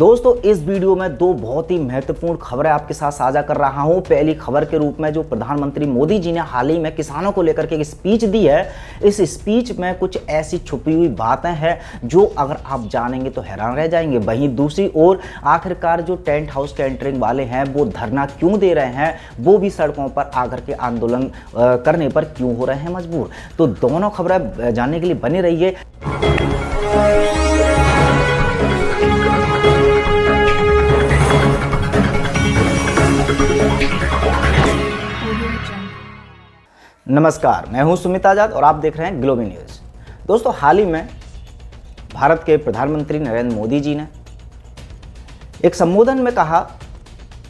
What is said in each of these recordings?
दोस्तों इस वीडियो में दो बहुत ही महत्वपूर्ण खबरें आपके साथ साझा कर रहा हूं। पहली खबर के रूप में जो प्रधानमंत्री मोदी जी ने हाल ही में किसानों को लेकर के एक स्पीच दी है, इस स्पीच में कुछ ऐसी छुपी हुई बातें हैं जो अगर आप जानेंगे तो हैरान रह जाएंगे। वहीं दूसरी ओर आखिरकार जो टेंट हाउस कैंटरिंग वाले हैं वो धरना क्यों दे रहे हैं, वो भी सड़कों पर आकर के आंदोलन करने पर क्यों हो रहे हैं मजबूर। तो दोनों खबरें जानने के लिए बने रहिए। नमस्कार, मैं हूं सुमित आजाद और आप देख रहे हैं ग्लोबल न्यूज़। दोस्तों हाल ही में भारत के प्रधानमंत्री नरेंद्र मोदी जी ने एक संबोधन में कहा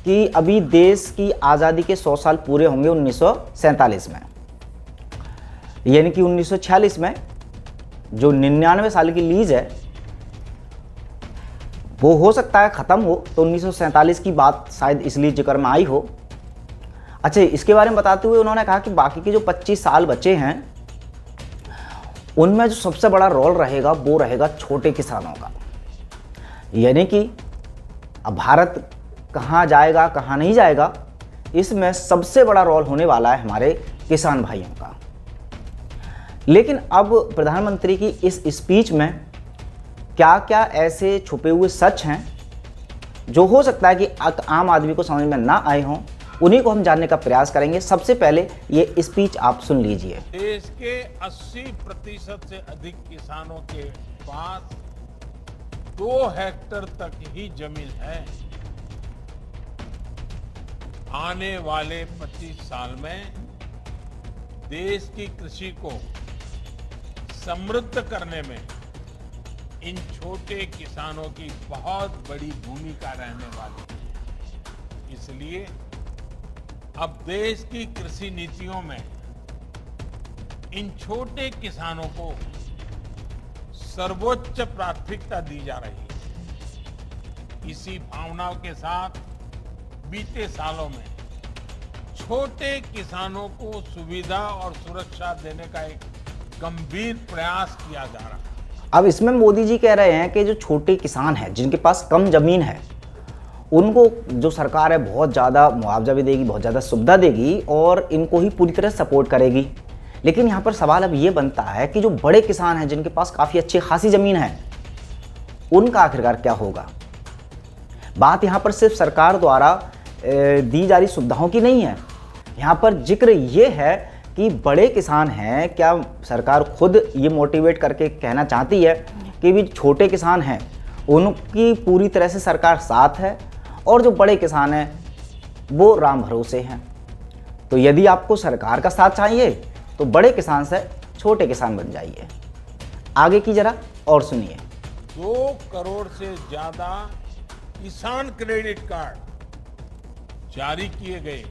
कि अभी देश की आज़ादी के 100 साल पूरे होंगे 1947 में, यानी कि 1946 में जो 99 साल की लीज है वो हो सकता है ख़त्म हो, तो 1947 की बात शायद इसलिए जिक्र में आई हो। अच्छा, इसके बारे में बताते हुए उन्होंने कहा कि बाकी के जो 25 साल बचे हैं उनमें जो सबसे बड़ा रोल रहेगा वो रहेगा छोटे किसानों का। यानी कि अब भारत कहाँ जाएगा कहाँ नहीं जाएगा, इसमें सबसे बड़ा रोल होने वाला है हमारे किसान भाइयों का। लेकिन अब प्रधानमंत्री की इस स्पीच में क्या क्या ऐसे छुपे हुए सच हैं जो हो सकता है कि आम आदमी को समझ में ना आए हों, उन्हीं को हम जानने का प्रयास करेंगे। सबसे पहले ये स्पीच आप सुन लीजिए। देश के 80% से अधिक किसानों के पास 2 हेक्टेयर तक ही जमीन है। आने वाले 25 साल में देश की कृषि को समृद्ध करने में इन छोटे किसानों की बहुत बड़ी भूमिका रहने वाली है। इसलिए अब देश की कृषि नीतियों में इन छोटे किसानों को सर्वोच्च प्राथमिकता दी जा रही है। इसी भावनाओं के साथ बीते सालों में छोटे किसानों को सुविधा और सुरक्षा देने का एक गंभीर प्रयास किया जा रहा है। अब इसमें मोदी जी कह रहे हैं कि जो छोटे किसान हैं जिनके पास कम जमीन है उनको जो सरकार है बहुत ज़्यादा मुआवजा भी देगी, बहुत ज़्यादा सुविधा देगी और इनको ही पूरी तरह सपोर्ट करेगी। लेकिन यहाँ पर सवाल अब ये बनता है कि जो बड़े किसान हैं जिनके पास काफ़ी अच्छी खासी ज़मीन है उनका आखिरकार क्या होगा। बात यहाँ पर सिर्फ सरकार द्वारा दी जा रही सुविधाओं की नहीं है, यहाँ पर जिक्र ये है कि बड़े किसान हैं, क्या सरकार खुद ये मोटिवेट करके कहना चाहती है कि भी छोटे किसान हैं उनकी पूरी तरह से सरकार साथ है और जो बड़े किसान हैं वो राम भरोसे हैं। तो यदि आपको सरकार का साथ चाहिए तो बड़े किसान से छोटे किसान बन जाइए। आगे की जरा और सुनिए। 2 करोड़ से ज्यादा किसान क्रेडिट कार्ड जारी किए गए,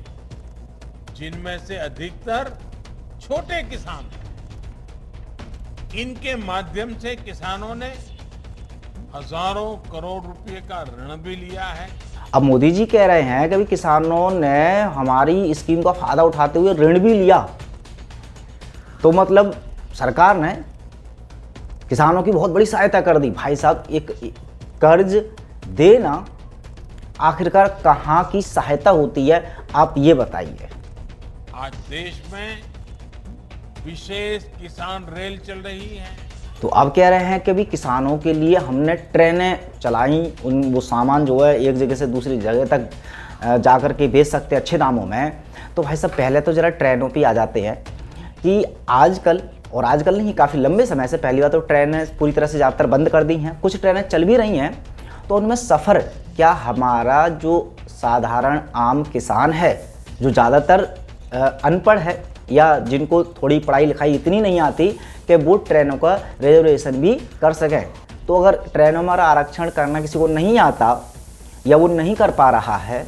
जिनमें से अधिकतर छोटे किसान हैं। इनके माध्यम से किसानों ने हजारों करोड़ रुपए का ऋण भी लिया है। अब मोदी जी कह रहे हैं कि भी किसानों ने हमारी स्कीम का फायदा उठाते हुए ऋण भी लिया, तो मतलब सरकार ने किसानों की बहुत बड़ी सहायता कर दी। भाई साहब, एक कर्ज देना आखिरकार कहाँ की सहायता होती है, आप ये बताइए। आज देश में विशेष किसान रेल चल रही है। तो अब कह रहे हैं कि भी किसानों के लिए हमने ट्रेनें चलाई, वो सामान जो है एक जगह से दूसरी जगह तक जाकर के बेच सकते हैं अच्छे दामों में। तो भाई साहब, पहले तो ज़रा ट्रेनों पे आ जाते हैं कि आजकल नहीं, काफ़ी लंबे समय से पहली बार तो ट्रेनें पूरी तरह से ज़्यादातर बंद कर दी हैं। कुछ ट्रेनें चल भी रही हैं, तो उनमें सफ़र क्या हमारा जो साधारण आम किसान है जो ज़्यादातर अनपढ़ है या जिनको थोड़ी पढ़ाई लिखाई इतनी नहीं आती कि वो ट्रेनों का रिजर्वेशन भी कर सकें, तो अगर ट्रेनों में आरक्षण करना किसी को नहीं आता या वो नहीं कर पा रहा है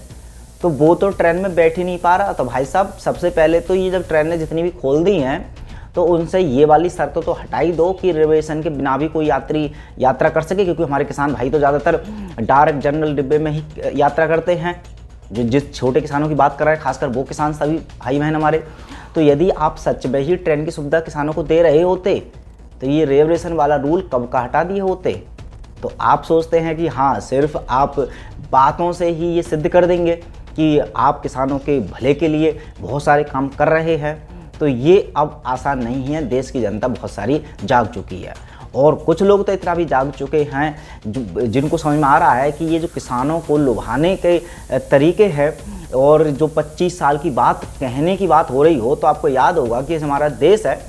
तो वो तो ट्रेन में बैठ ही नहीं पा रहा। तो भाई साहब, सबसे पहले तो ये जब ट्रेनें जितनी भी खोल दी हैं तो उनसे ये वाली शर्त तो हटाई दो कि रिजर्वेशन के बिना भी कोई यात्री यात्रा कर सके, क्योंकि हमारे किसान भाई तो ज़्यादातर डायरेक्ट जनरल डिब्बे में ही यात्रा करते हैं। जो जिस छोटे किसानों की बात कर रहे हैं खासकर वो किसान सभी भाई बहन हमारे। तो यदि आप सच में ही ट्रेन की सुविधा किसानों को दे रहे होते तो ये रिजर्वेशन वाला रूल कब का हटा दिए होते। तो आप सोचते हैं कि हाँ सिर्फ आप बातों से ही ये सिद्ध कर देंगे कि आप किसानों के भले के लिए बहुत सारे काम कर रहे हैं, तो ये अब आसान नहीं है। देश की जनता बहुत सारी जाग चुकी है और कुछ लोग तो इतना भी जाग चुके हैं जिनको समझ में आ रहा है कि ये जो किसानों को लुभाने के तरीके हैं और जो 25 साल की बात कहने की बात हो रही हो, तो आपको याद होगा कि हमारा देश है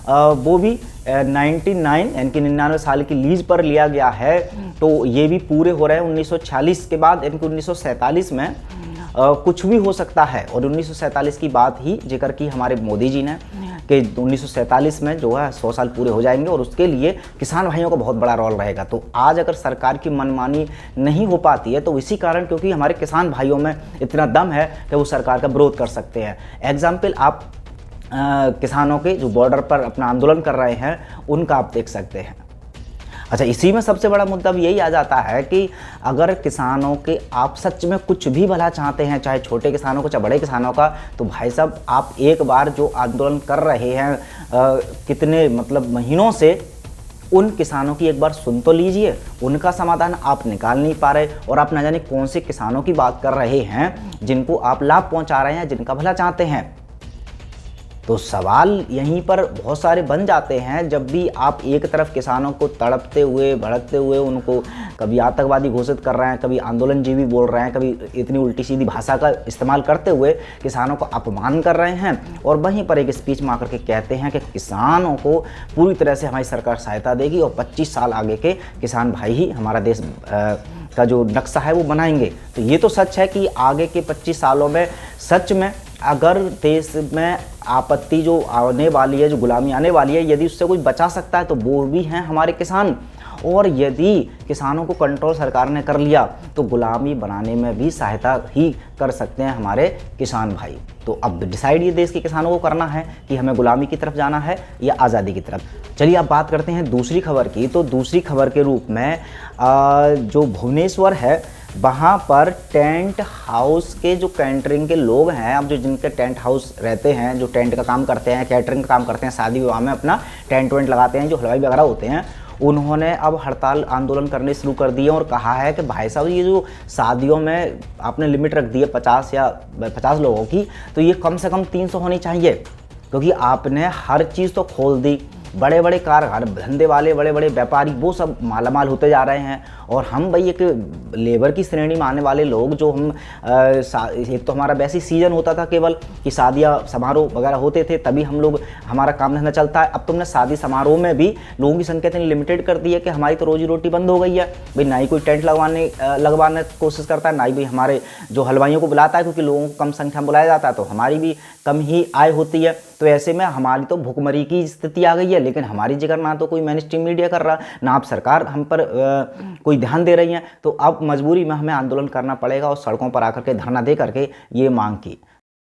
वो भी 99 साल की लीज पर लिया गया है। तो ये भी पूरे हो रहे हैं 1946 के बाद, यानी कि 1947 में कुछ भी हो सकता है। और 1947 की बात ही जिक्र की हमारे मोदी जी ने कि 1947 में जो है 100 साल पूरे हो जाएंगे और उसके लिए किसान भाइयों का बहुत बड़ा रोल रहेगा। तो आज अगर सरकार की मनमानी नहीं हो पाती है तो इसी कारण, क्योंकि हमारे किसान भाइयों में इतना दम है कि वो सरकार का विरोध कर सकते हैं। एग्जाम्पल आप किसानों के जो बॉर्डर पर अपना आंदोलन कर रहे हैं उनका आप देख सकते हैं। अच्छा, इसी में सबसे बड़ा मुद्दा भी यही आ जाता है कि अगर किसानों के आप सच में कुछ भी भला चाहते हैं, चाहे छोटे किसानों को चाहे बड़े किसानों का, तो भाई साहब आप एक बार जो आंदोलन कर रहे हैं कितने मतलब महीनों से, उन किसानों की एक बार सुन तो लीजिए। उनका समाधान आप निकाल नहीं पा रहे और आप न जाने कौन से किसानों की बात कर रहे हैं जिनको आप लाभ पहुंचा रहे हैं, जिनका भला चाहते हैं। तो सवाल यहीं पर बहुत सारे बन जाते हैं जब भी आप एक तरफ किसानों को तड़पते हुए भड़कते हुए उनको कभी आतंकवादी घोषित कर रहे हैं, कभी आंदोलनजीवी बोल रहे हैं, कभी इतनी उल्टी सीधी भाषा का इस्तेमाल करते हुए किसानों को अपमान कर रहे हैं, और वहीं पर एक स्पीच में आकर के कहते हैं कि किसानों को पूरी तरह से हमारी सरकार सहायता देगी और 25 साल आगे के किसान भाई ही हमारा देश का जो नक्शा है वो बनाएंगे। तो ये तो सच है कि आगे के 25 सालों में सच में अगर देश में आपत्ति जो आने वाली है, जो गुलामी आने वाली है, यदि उससे कोई बचा सकता है तो वो भी हैं हमारे किसान। और यदि किसानों को कंट्रोल सरकार ने कर लिया तो गुलामी बनाने में भी सहायता ही कर सकते हैं हमारे किसान भाई। तो अब डिसाइड ये देश के किसानों को करना है कि हमें गुलामी की तरफ जाना है या आज़ादी की तरफ। चलिए अब बात करते हैं दूसरी खबर की। तो दूसरी खबर के रूप में जो भुवनेश्वर है वहाँ पर टेंट हाउस के जो कैटरिंग के लोग हैं, अब जो जिनके टेंट हाउस रहते हैं, जो टेंट का काम करते हैं, कैटरिंग का काम करते हैं, शादी विवाह में अपना टेंट वेंट लगाते हैं, जो हलवाई वगैरह होते हैं, उन्होंने अब हड़ताल आंदोलन करने शुरू कर दिए और कहा है कि भाई साहब ये जो शादियों में आपने लिमिट रख दी है 50 लोगों की, तो ये कम से कम 300 होनी चाहिए, क्योंकि आपने हर चीज़ तो खोल दी। बड़े बड़े कारखाने धंधे वाले, बड़े बड़े व्यापारी, वो सब मालामाल होते जा रहे हैं और हम भाई एक लेबर की श्रेणी में आने वाले लोग, जो हम एक तो हमारा वैसे सीजन होता था केवल कि शादियाँ समारोह वगैरह होते थे तभी हम लोग हमारा काम धंधा चलता है। अब तुमने शादी समारोह में भी लोगों की संख्या इतनी लिमिटेड कर दी है कि हमारी तो रोजी रोटी बंद हो गई है। भाई ना ही कोई टेंट लगवाने की कोशिश करता है, ना ही भाई हमारे जो हलवाइयों को बुलाता है, क्योंकि लोगों को कम संख्या में बुलाया जाता है तो हमारी भी कम ही आय होती है। तो ऐसे में हमारी तो भुखमरी की स्थिति आ गई है। लेकिन हमारी जिक्र ना तो कोई मेन स्ट्रीम मीडिया कर रहा, ना आप सरकार हम पर कोई ध्यान दे रही है। तो अब मजबूरी में हमें आंदोलन करना पड़ेगा और सड़कों पर आकर के धरना दे करके ये मांग की।